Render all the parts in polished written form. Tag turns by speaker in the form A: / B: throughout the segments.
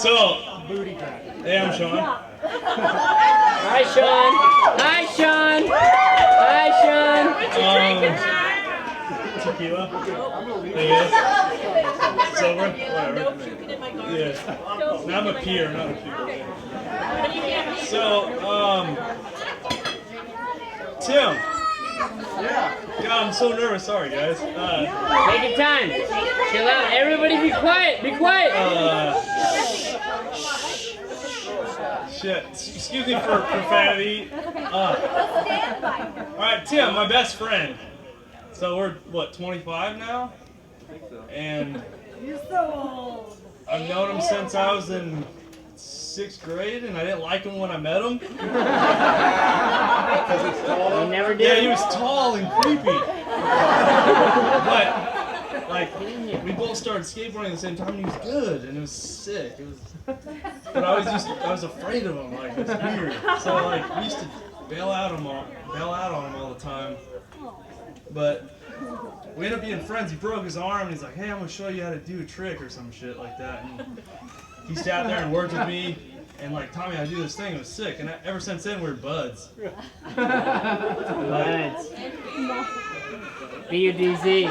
A: So, hey, I'm Sean.
B: Hi, Sean. Hi, Sean. Hi, Sean.
A: Tequila. I guess. Silver. Whatever. Yeah. No, I'm a peer, not a peer. So, Tim. Yeah. God, I'm so nervous. Sorry, guys.
B: Take your time. Chill out. Everybody be quiet. Be quiet.
A: Shit. Excuse me for profanity. Alright, Tim, my best friend. So we're, what, 25 now? I think so. And
C: you're so old.
A: I've known him since I was in 6th grade, and I didn't like him when I met him.
B: Because it's tall. You never did.
A: Yeah, he was tall and creepy. But, like, we both started skateboarding at the same time, and he was good, and it was sick. It was, but I was afraid of him. Like, it's weird. So, like, we used to bail out on him all the time. But we ended up being friends. He broke his arm, and he's like, "Hey, I'm gonna show you how to do a trick or some shit like that." And he sat there and worked with me, and like taught me how to do this thing. It was sick, and ever since then we're buds.
B: Buds. B-U-D-Z.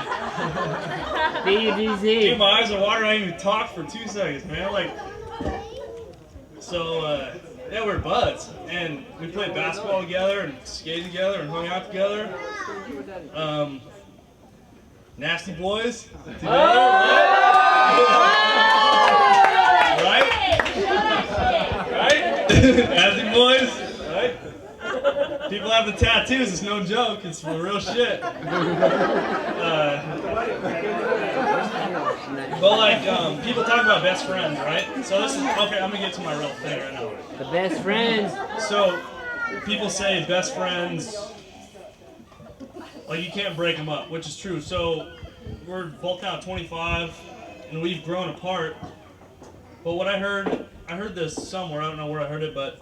B: B-U-D-Z.
A: Dude, my eyes are watering. I didn't even talk for 2 seconds, man. Like, so yeah, we're buds, and we played basketball together and skated together and hung out together. Nasty boys together, right? Right? Nasty boys, right? People have the tattoos. It's no joke. It's for real shit. But like, people talk about best friends, right? So this is okay. I'm gonna get to my real thing right now.
B: The best friends.
A: So people say best friends, like you can't break them up, which is true. So we're both now 25, and we've grown apart. But what I heard this somewhere. I don't know where I heard it, but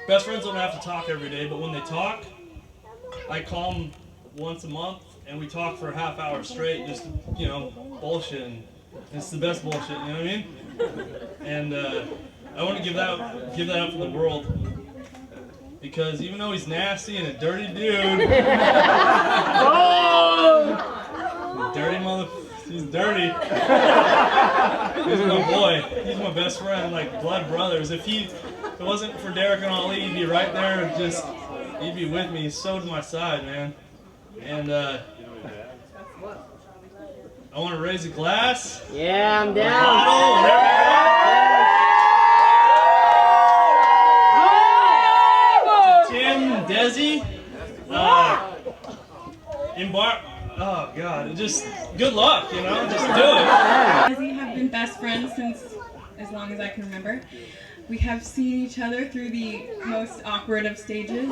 A: best friends don't have to talk every day. But when they talk, I call them once a month, and we talk for a half hour straight, just bullshit. And it's the best bullshit. You know what I mean? And I want to give that up for the world. Because even though he's nasty and a dirty dude, he's dirty. He's my boy. He's my best friend, like blood brothers. If it wasn't for Derek and Ali, he'd be right there, he'd be with me. He's so to my side, man. And I want to raise a glass.
B: Yeah, I'm down.
A: Desi, oh God, just good luck, just do it.
C: We have been best friends since as long as I can remember. We have seen each other through the most awkward of stages.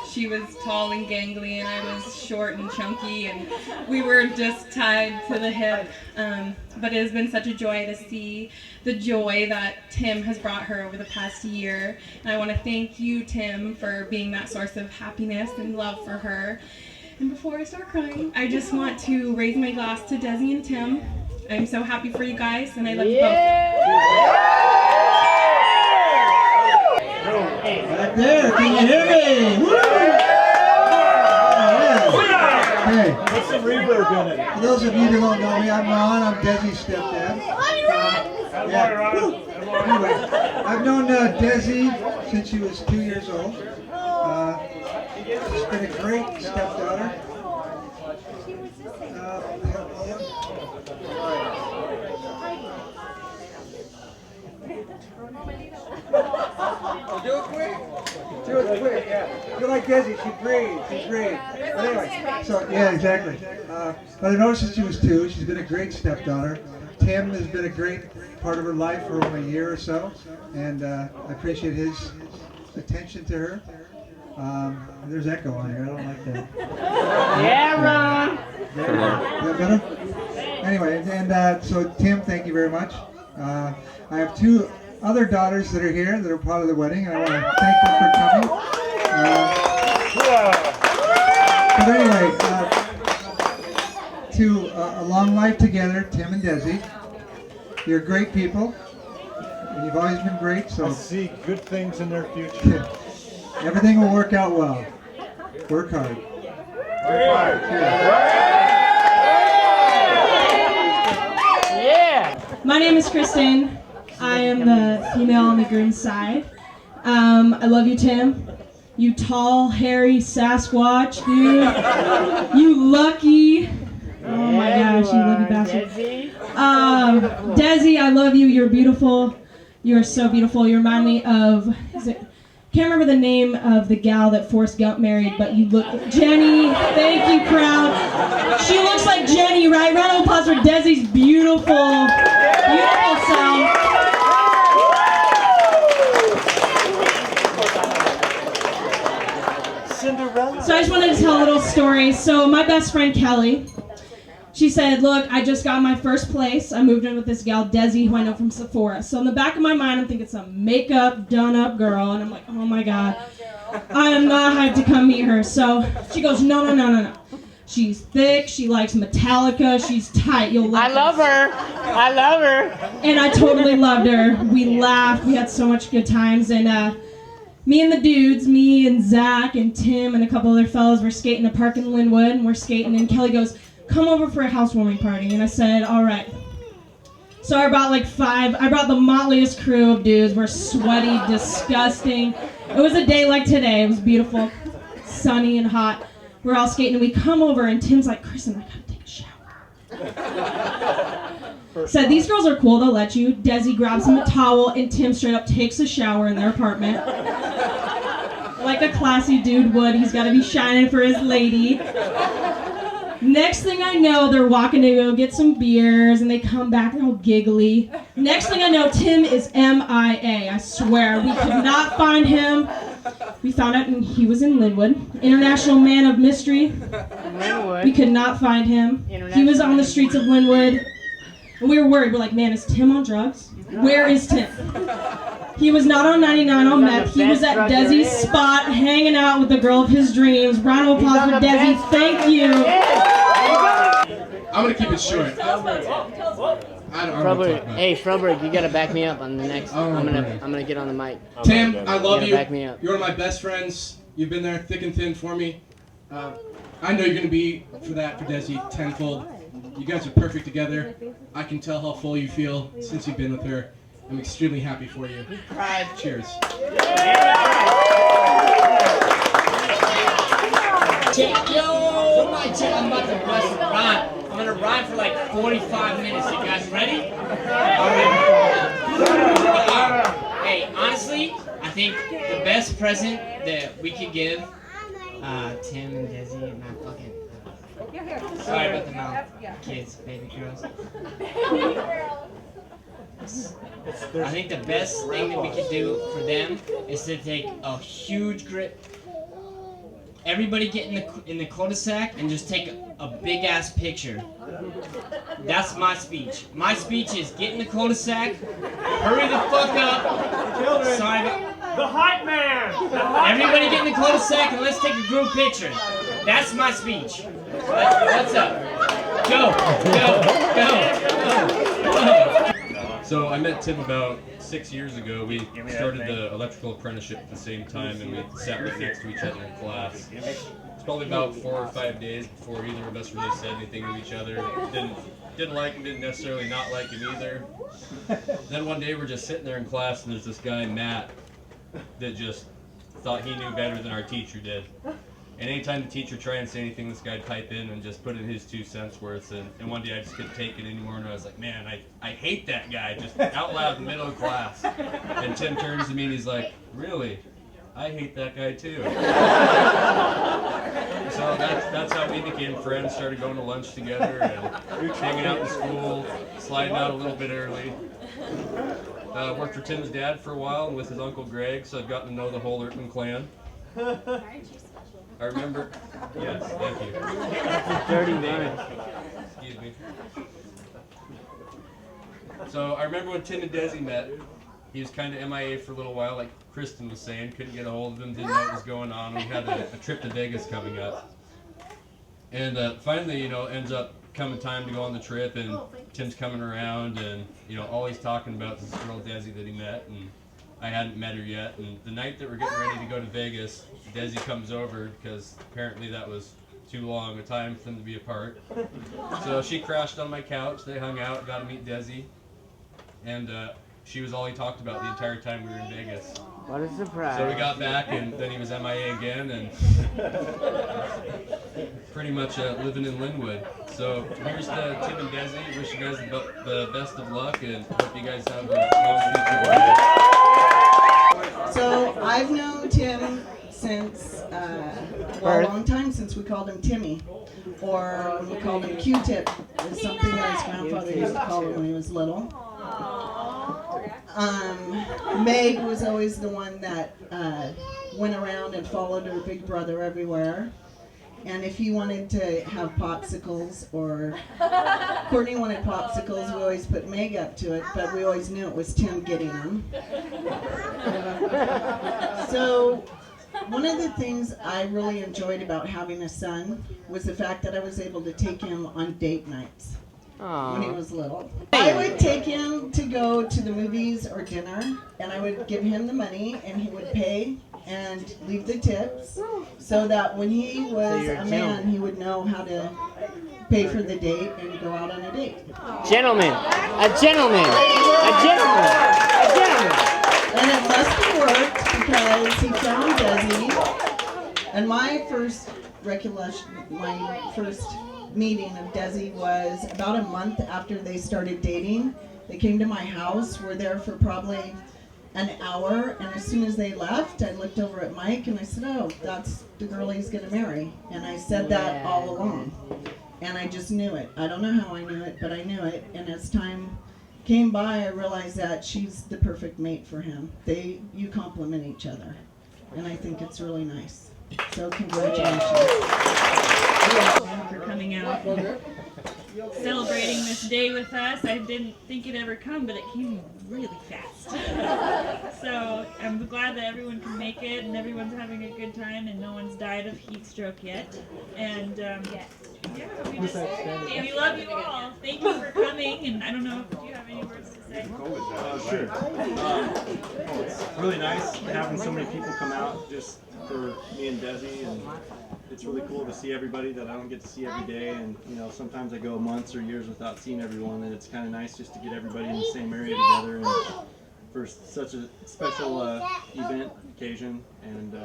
C: She was tall and gangly, and I was short and chunky, and we were just tied to the hip. But it has been such a joy to see the joy that Tim has brought her over the past year. And I want to thank you, Tim, for being that source of happiness and love for her. And before I start crying, I just want to raise my glass to Desi and Tim. I'm so happy for you guys, and I love you both.
D: Back there, can you hear me? Woo! Hey,
E: Put some reverb in it.
D: for those of you who don't know me, I'm Ron. I'm Desi's stepdad. Anyway, I've known Desi since she was 2 years old. She's been a great stepdaughter. Do it quick. Do it quick, yeah. You're like Desi, she breathes, she's great. But anyway, so yeah, exactly. But I noticed since she was 2, she's been a great stepdaughter. Tim has been a great part of her life for over a year or so, and I appreciate his attention to her. There's echo on here, I don't like that.
B: Yeah, Ron.
D: Is that better? Anyway, and so Tim, thank you very much. I have 2 other daughters that are here that are part of the wedding, and I want to thank them for coming. But anyway, to a long life together, Tim and Desi. You're great people, and you've always been great, so
E: I see good things in their future.
D: everything will work out well. Work hard.
B: Yeah.
C: My name is Kristen. I am the female on the groom's side. I love you, Tim. You tall, hairy Sasquatch, dude. You lucky. Oh my gosh, you lucky bastard. Desi, I love you. You're beautiful. You're so beautiful. You remind me of, can't remember the name of the gal that Forrest Gump married, but you look, Jenny. Thank you, crowd. She looks like Jenny, right? Round of applause for Desi's beautiful self. So I just wanted to tell a little story. So my best friend Kelly, she said, look, I just got my first place. I moved in with this gal, Desi, who I know from Sephora. So in the back of my mind, I'm thinking some makeup, done-up girl. And I'm like, oh my God.
F: I am not hyped to come meet her. So she goes, no. She's thick, she likes Metallica, she's tight, you'll love
B: I love her. I love her.
F: And I totally loved her. We laughed, we had so much good times, and me and the dudes, me and Zach and Tim and a couple other fellows were skating the park in Linwood, and we're skating, and Kelly goes, come over for a housewarming party, and I said, all right. So I brought like 5, I brought the motliest crew of dudes, we're sweaty, disgusting. It was a day like today, it was beautiful, sunny and hot. We're all skating, and we come over, and Tim's like, Kristen, I gotta take a shower. Said, these girls are cool, they'll let you. Desi grabs him a towel, and Tim straight up takes a shower in their apartment. Like a classy dude would, he's gotta be shining for his lady. Next thing I know, they're walking to go get some beers, and they come back, they're all giggly. Next thing I know, Tim is MIA, I swear. We could not find him. We found out he was in Linwood. International man of mystery.
B: Linwood.
F: We could not find him. He was on the streets of Linwood. And we were worried. We're like, man, is Tim on drugs? Where is Tim? He was not on 99 on meth. He was at Desi's spot, hanging out with the girl of his dreams. Round of applause for Desi. Thank you.
G: I'm gonna keep it short. I don't know what to talk about.
B: Hey, Froberg, you gotta back me up on the next. I'm gonna get on the mic.
G: Tim, I love you.
B: Back me up.
G: You're one of my best friends. You've been there thick and thin for me. I know you're gonna be for Desi tenfold. You guys are perfect together. I can tell how full you feel since you've been with her. I'm extremely happy for you. Cheers.
B: Yo, my chick, I'm about to bust a rhyme. I'm gonna rhyme for like 45 minutes. You guys ready? Hey, honestly, I think the best present that we could give Tim and Desi and not fucking. Sorry about the mouth. Kids, baby girls. I think the best thing that we could do for them is to take a huge grip. Everybody get in the cul-de-sac and just take a big ass picture. That's my speech. My speech is get in the cul-de-sac, hurry the fuck up. Sorry,
H: The hype man!
B: everybody get in the cul-de-sac and let's take a group picture. That's my speech. What's up? Go.
I: So I met Tim about 6 years ago. We started the electrical apprenticeship at the same time, and we sat right next to each other in class. It's probably about 4 or 5 days before either of us really said anything to each other. Didn't like him, didn't necessarily not like him either. Then one day we're just sitting there in class, and there's this guy, Matt, that just thought he knew better than our teacher did. And anytime the teacher tried and say anything, this guy'd pipe in and just put in his 2 cents worth. And one day I just couldn't take it anymore, and I was like, man, I hate that guy, just out loud in the middle of class. And Tim turns to me and he's like, really? I hate that guy too. So that's how we became friends, started going to lunch together and hanging out in school, sliding out a little bit early. Worked for Tim's dad for a while and with his Uncle Greg, so I've gotten to know the whole Ertman clan. I remember, yes, thank you.
B: Dirty man.
I: Excuse me. So I remember when Tim and Desi met, he was kind of MIA for a little while, like Kristen was saying, couldn't get a hold of him, didn't know what was going on. We had a trip to Vegas coming up. And finally, ends up coming time to go on the trip, and Tim's coming around, and, all he's talking about is this girl Desi that he met, and I hadn't met her yet. And the night that we're getting ready to go to Vegas, Desi comes over because apparently that was too long a time for them to be apart. So she crashed on my couch, they hung out, got to meet Desi, and she was all he talked about the entire time we were in Vegas.
B: What a surprise.
I: So we got back, and then he was MIA again, and pretty much living in Linwood. So here's to Tim and Desi. Wish you guys the best of luck, and hope you guys have a long future.
J: So I've known Tim since, a long time, since we called him Timmy. Or when we called him Q-tip, is something that his grandfather used to call him when he was little. Meg was always the one that went around and followed her big brother everywhere. And if he wanted to have popsicles, or Courtney wanted popsicles, we always put Meg up to it, but we always knew it was Tim getting them. So one of the things I really enjoyed about having a son was the fact that I was able to take him on date nights when he was little. I would take him to go to the movies or dinner, and I would give him the money, and he would pay and leave the tips, so that when he was a man, he would know how to pay for the date and go out on a date.
K: Gentleman, a gentleman, a gentleman, a gentleman.
J: And it must have worked because he found Desi. And my first recollection, my first meeting of Desi was about a month after they started dating. They came to my house, were there for probably an hour, and as soon as they left, I looked over at Mike and I said, oh, that's the girl he's gonna marry. And I said that all along. And I just knew it. I don't know how I knew it, but I knew it. And as time came by, I realized that she's the perfect mate for him. You complement each other. And I think it's really nice. So congratulations.
L: For coming out, celebrating this day with us. I didn't think it'd ever come, but it came really fast. So I'm glad that everyone can make it and everyone's having a good time and no one's died of heat stroke yet. And we love you all. Thank you for coming. And I don't know if you have any words to say.
M: Sure. It's really nice having so many people come out just for me and Desi, and it's really cool to see everybody that I don't get to see every day. And you know, sometimes I go months or years without seeing everyone, and it's kind of nice just to get everybody in the same area together and for such a special event occasion. And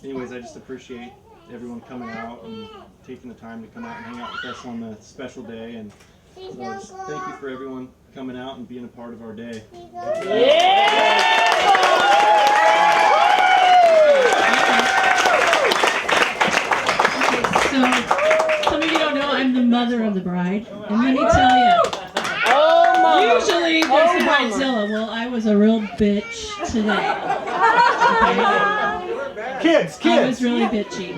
M: anyways, I just appreciate everyone coming out and taking the time to come out and hang out with us on the special day. And so just thank you for everyone coming out and being a part of our day.
F: So, some of you don't know I'm the mother of the bride, and let me tell you, usually there's the bridezilla. Well, I was a real bitch today. Okay?
E: Kids.
F: I was really bitchy.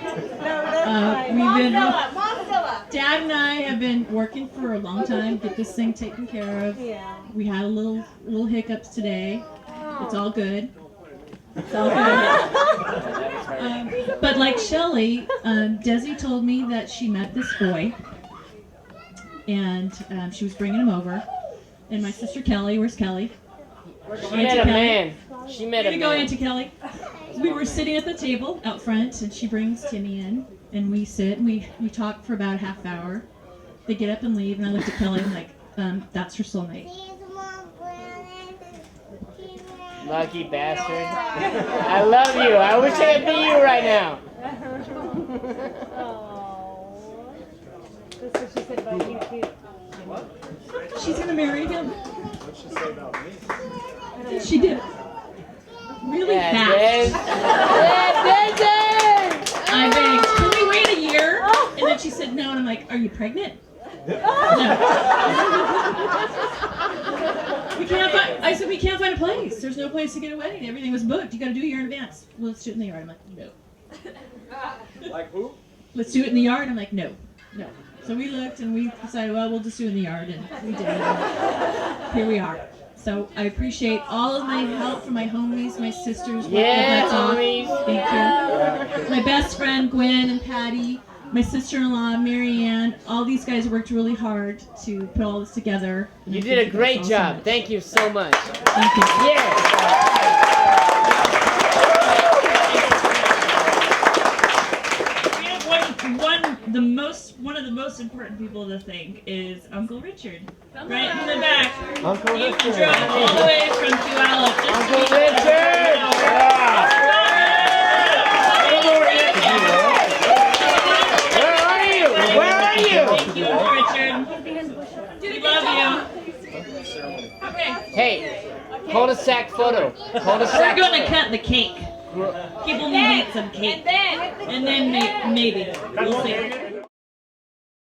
F: Dad and I have been working for a long time, get this thing taken care of. We had a little hiccups today. It's all good. It's all good. But like Shelly, Desi told me that she met this boy, and she was bringing him over. And my sister Kelly, where's Kelly?
K: She met a man. She met a man.
F: Go, Auntie Kelly. We were sitting at the table out front, and she brings Timmy in, and we sit and we talk for about a half hour. They get up and leave, and I looked at Kelly and I'm like, that's her soulmate.
K: Lucky bastard. I love you. I wish I could be you right now.
N: That's what she said about you too.
F: What? She's gonna marry him.
M: What'd she say about me?
F: She did. Really fast. I begged, can we wait a year? And then she said no, and I'm like, are you pregnant? No. I said, we can't find a place. There's no place to get a wedding. Everything was booked. You got to do it a year in advance. Well, let's do it in the yard. I'm like, no.
M: Like who?
F: Let's do it in the yard. I'm like, no. So we looked and we decided, well, we'll just do it in the yard, and we did. And here we are. So I appreciate all of my help from my homies, my sisters.
K: Yeah, homies.
F: Thank you. My best friend Gwen and Patty. My sister-in-law, Marianne, all these guys worked really hard to put all this together.
K: You did a great job. Thank you so much.
F: Thank you.
K: Yeah.
L: One of the most important people to thank is Uncle Richard, right in the back.
E: Uncle
L: He
E: Richard.
L: drove all the way from Puyallup just
K: Uncle
L: to be
K: Richard. Where are you?
L: Thank you, Richard. We love you. Okay.
K: Hey, cul-de-sac photo. Cul-de-sac.
L: We're gonna cut the cake. People need some cake. And then maybe. We'll see.